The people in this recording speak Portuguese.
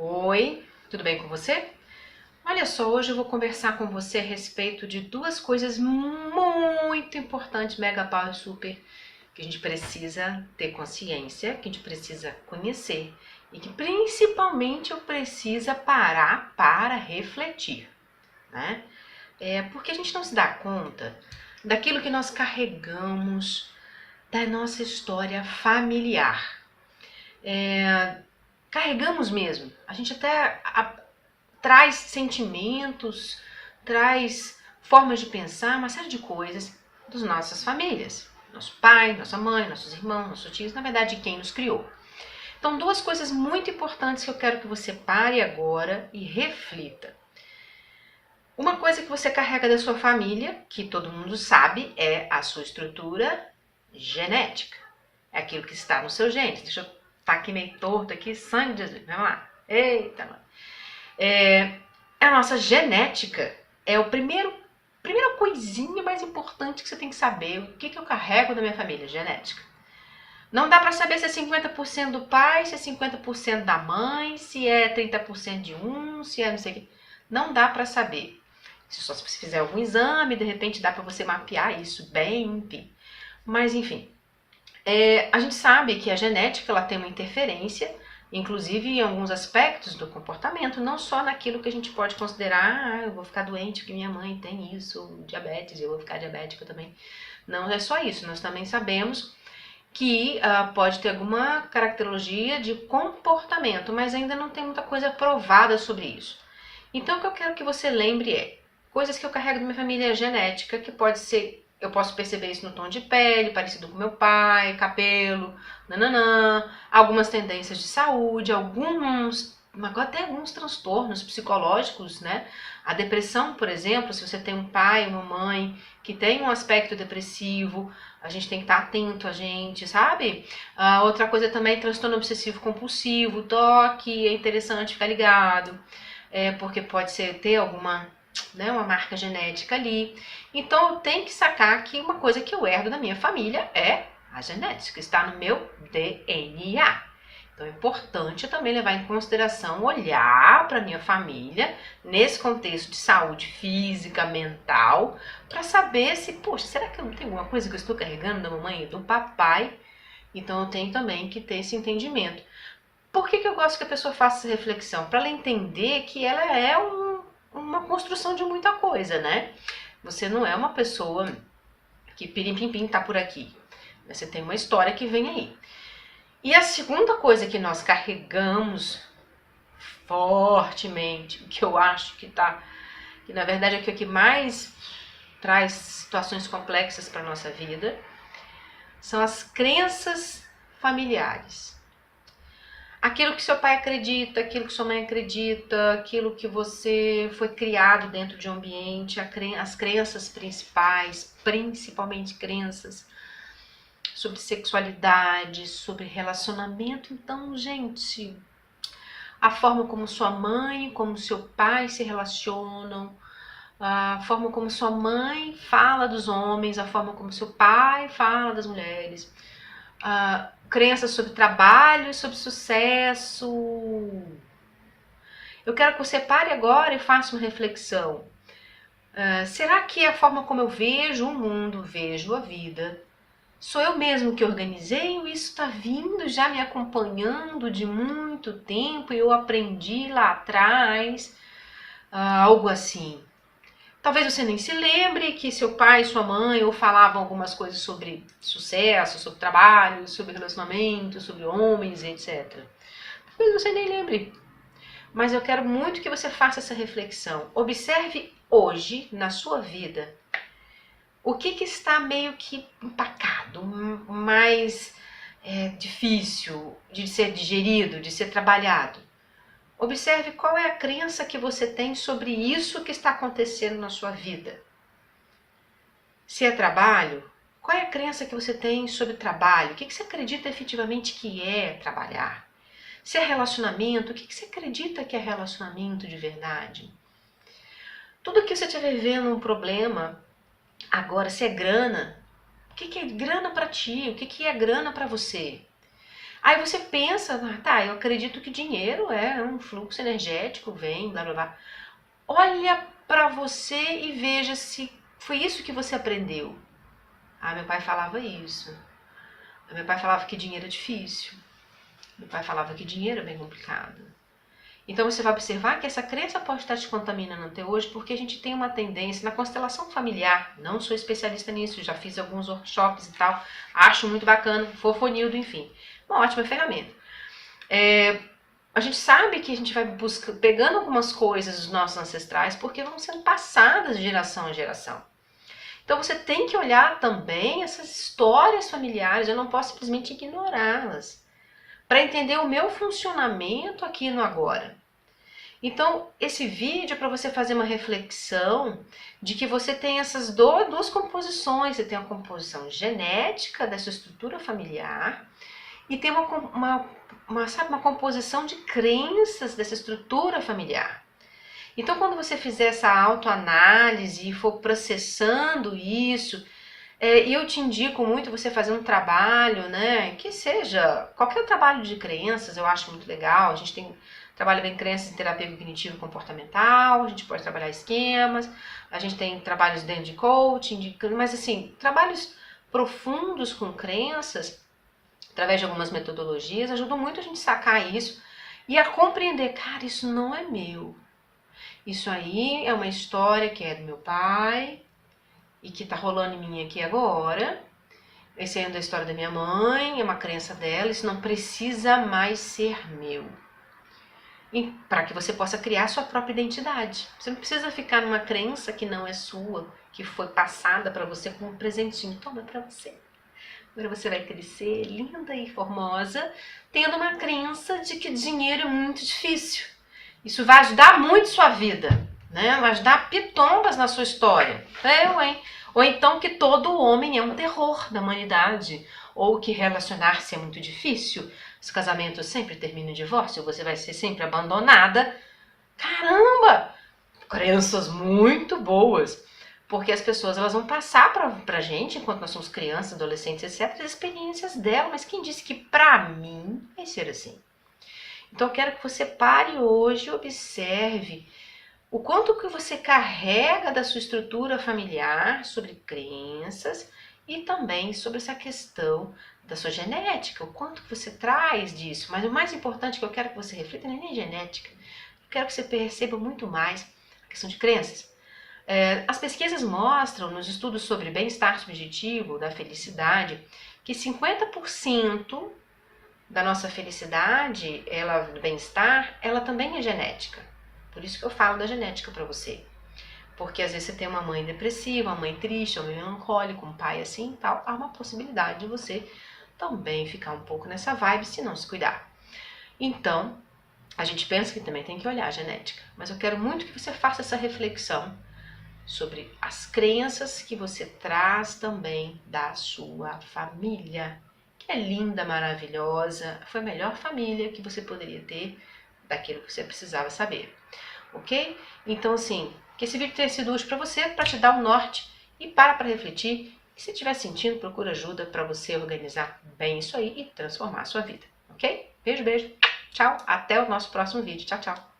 Oi, tudo bem com você? Olha só, hoje eu vou conversar com você a respeito de duas coisas muito importantes, mega power super, que a gente precisa ter consciência, que a gente precisa conhecer e que principalmente eu precisa parar para refletir, né? Porque a gente não se dá conta daquilo que nós carregamos da nossa história familiar. Carregamos mesmo. A gente até traz sentimentos, traz formas de pensar, uma série de coisas das nossas famílias. Nosso pai, nossa mãe, nossos irmãos, nossos tios, na verdade, quem nos criou. Então, duas coisas muito importantes que eu quero que você pare agora e reflita. Uma coisa que você carrega da sua família, que todo mundo sabe, é a sua estrutura genética. É aquilo que está no seu gene. Deixa eu estar aqui meio torto aqui, sangue de Jesus. Vamos lá. Eita, a nossa genética é o primeira coisinha mais importante que você tem que saber. O que eu carrego da minha família? Genética. Não dá para saber se é 50% do pai, se é 50% da mãe, se é 30% de um, se é não sei o que. Não dá para saber. Só se você fizer algum exame, de repente dá para você mapear isso bem, enfim. Mas enfim, a gente sabe que a genética ela tem uma interferência, inclusive em alguns aspectos do comportamento, não só naquilo que a gente pode considerar, eu vou ficar doente porque minha mãe tem isso, diabetes, eu vou ficar diabética também. Não é só isso, nós também sabemos que pode ter alguma caracterologia de comportamento, mas ainda não tem muita coisa provada sobre isso. Então o que eu quero que você lembre é coisas que eu carrego da minha família genética, que pode ser, eu posso perceber isso no tom de pele, parecido com meu pai, cabelo, nananã, algumas tendências de saúde, até alguns transtornos psicológicos, né? A depressão, por exemplo, se você tem um pai, uma mãe que tem um aspecto depressivo, a gente tem que estar atento a gente, sabe? Outra coisa também, transtorno obsessivo compulsivo, toque, é interessante ficar ligado, porque pode ter alguma, né, uma marca genética ali. Então eu tenho que sacar que uma coisa que eu herdo da minha família é a genética, está no meu DNA. Então é importante eu também levar em consideração, olhar para minha família nesse contexto de saúde física, mental, para saber se, poxa, será que eu não tenho alguma coisa que eu estou carregando da mamãe e do papai? Então eu tenho também que ter esse entendimento. Por que eu gosto que a pessoa faça essa reflexão? Para ela entender que ela é uma construção de muita coisa, né? Você não é uma pessoa que pirim-pim-pim tá por aqui. Você tem uma história que vem aí. E a segunda coisa que nós carregamos fortemente, que eu acho que na verdade é o que mais traz situações complexas para nossa vida, são as crenças familiares. Aquilo que seu pai acredita, aquilo que sua mãe acredita, aquilo que você foi criado dentro de um ambiente, as crenças principais, principalmente crenças sobre sexualidade, sobre relacionamento. Então, gente, a forma como sua mãe, como seu pai se relacionam, a forma como sua mãe fala dos homens, a forma como seu pai fala das mulheres, crenças sobre trabalho e sobre sucesso. Eu quero que você pare agora e faça uma reflexão. Será que a forma como eu vejo o mundo, vejo a vida, sou eu mesmo que organizei ou isso está vindo já me acompanhando de muito tempo e eu aprendi lá atrás, algo assim? Talvez você nem se lembre que seu pai e sua mãe ou falavam algumas coisas sobre sucesso, sobre trabalho, sobre relacionamento, sobre homens, etc. Talvez você nem lembre. Mas eu quero muito que você faça essa reflexão. Observe hoje, na sua vida, o que está meio que empacado, mais difícil de ser digerido, de ser trabalhado. Observe qual é a crença que você tem sobre isso que está acontecendo na sua vida. Se é trabalho, qual é a crença que você tem sobre trabalho? O que você acredita efetivamente que é trabalhar? Se é relacionamento, o que você acredita que é relacionamento de verdade? Tudo que você estiver vivendo um problema, agora, se é grana, o que é grana para ti? O que é grana para você? Aí você pensa, tá, eu acredito que dinheiro é um fluxo energético, vem, blá blá blá. Olha pra você e veja se foi isso que você aprendeu. Ah, meu pai falava isso. Meu pai falava que dinheiro é difícil. Meu pai falava que dinheiro é bem complicado. Então você vai observar que essa crença pode estar te contaminando até hoje, porque a gente tem uma tendência na constelação familiar. Não sou especialista nisso, já fiz alguns workshops e tal. Acho muito bacana, fofonildo, enfim. Uma ótima ferramenta. A gente sabe que a gente vai pegando algumas coisas dos nossos ancestrais porque vão sendo passadas de geração em geração. Então você tem que olhar também essas histórias familiares, eu não posso simplesmente ignorá-las, para entender o meu funcionamento aqui no agora. Então, esse vídeo é para você fazer uma reflexão de que você tem essas duas composições. Você tem a composição genética da sua estrutura familiar e tem uma composição de crenças dessa estrutura familiar. Então, quando você fizer essa autoanálise e for processando isso, eu te indico muito você fazer um trabalho, né, que seja qualquer trabalho de crenças, eu acho muito legal. A gente trabalha bem crenças em terapia cognitivo comportamental, a gente pode trabalhar esquemas, a gente tem trabalhos dentro de coaching, mas assim, trabalhos profundos com crenças, através de algumas metodologias, ajudam muito a gente sacar isso e a compreender, cara, isso não é meu. Isso aí é uma história que é do meu pai e que tá rolando em mim aqui agora. Esse aí é da história da minha mãe, é uma crença dela, isso não precisa mais ser meu. Para que você possa criar sua própria identidade. Você não precisa ficar numa crença que não é sua, que foi passada para você como um presentinho. Toma para você. Agora você vai crescer linda e formosa, tendo uma crença de que dinheiro é muito difícil. Isso vai ajudar muito sua vida, né? Vai ajudar pitombas na sua história. Hein? Ou então que todo homem é um terror da humanidade, ou que relacionar-se é muito difícil, os casamentos sempre terminam em divórcio, você vai ser sempre abandonada. Caramba! Crenças muito boas, porque as pessoas elas vão passar pra gente, enquanto nós somos crianças, adolescentes, etc., as experiências dela, mas quem disse que pra mim vai ser assim? Então eu quero que você pare hoje e observe o quanto que você carrega da sua estrutura familiar sobre crenças e também sobre essa questão da sua genética, o quanto que você traz disso. Mas o mais importante que eu quero que você reflita não é nem genética, eu quero que você perceba muito mais a questão de crenças. As pesquisas mostram, nos estudos sobre bem-estar subjetivo, da felicidade, que 50% da nossa felicidade, do bem-estar, ela também é genética. Por isso que eu falo da genética para você. Porque às vezes você tem uma mãe depressiva, uma mãe triste, uma mãe melancólica, um pai assim e tal. Há uma possibilidade de você também ficar um pouco nessa vibe se não se cuidar. Então, a gente pensa que também tem que olhar a genética. Mas eu quero muito que você faça essa reflexão sobre as crenças que você traz também da sua família. Que é linda, maravilhosa. Foi a melhor família que você poderia ter daquilo que você precisava saber. Ok? Então, assim, que esse vídeo tenha sido útil para você, para te dar um norte e para refletir. E se estiver sentindo, procura ajuda para você organizar bem isso aí e transformar a sua vida. Ok? Beijo, beijo. Tchau. Até o nosso próximo vídeo. Tchau, tchau.